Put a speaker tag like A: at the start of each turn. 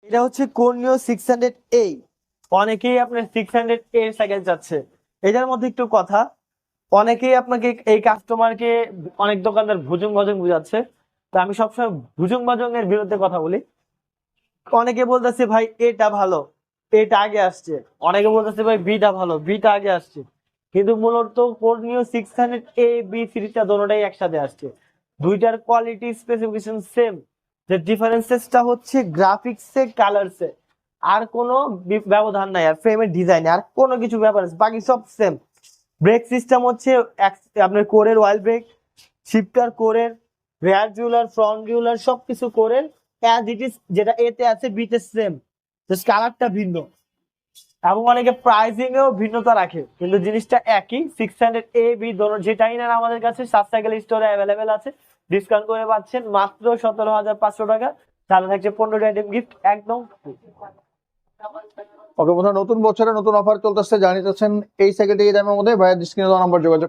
A: এটা হচ্ছে কোর্নিও 600A। অনেকেই আপনার 600A সাইকেল চাচ্ছে। এটার মধ্যে একটু কথা, অনেকেই আপনাকে এই কাস্টমারকে অনেক দোকানদার ভুজুং ভাজুং বুঝাচ্ছে, তো আমি সবসময় ভুজুং ভাজুং এর বিরুদ্ধে কথা বলি। অনেকে বলতেছে ভাই এটা ভালো, এটা আগে আসছে, অনেকে বলতেছে ভাই বিটা ভালো, বিটা আগে আসছে, কিন্তু মূলত কোর্নিও 600A B সিরিজটা দোনোটাই একসাথে আসছে। দুইটার কোয়ালিটি স্পেসিফিকেশন সেম, যে ডিফারেন্সেসটা হচ্ছে গ্রাফিক্সে, কালারসে, আর কোনো ব্যবধান নাই, আর ফ্রেমের ডিজাইনে আর কোনো কিছু ব্যাপার আছে, বাকি সব সেম। ব্রেক সিস্টেম হচ্ছে আপনার কোরের অয়েল ব্রেক, শিফটার কোরের, রেয়ার ডিউলার, ফ্রন্ট ডিউলার সবকিছু কোরের অ্যাজ ইট ইজ, যেটা এতে আছে বিতে সেম, জাস্ট কালারটা ভিন্ন। এবং অনেকে প্রাইসিং এও ভিন্নতা রাখে, কিন্তু জিনিসটা একই। 600A B দোনো যেটাই নেন আমাদের কাছে সাবসাইকেল স্টোরে অ্যাভেলেবেল আছে, ডিসকাউন্ট করে পাচ্ছেন মাত্র 17,500 টাকা। তাহলে থাকছে 15টা আইটেম গিফট একদম free।
B: ওকে বন্ধুরা, নতুন বছরে নতুন অফার চলতেছে, জানিতেছেন এই সাইকেলটি এই দামের মধ্যে ভাইয়ের স্ক্রিনে দেওয়া নাম্বার যোগাযোগ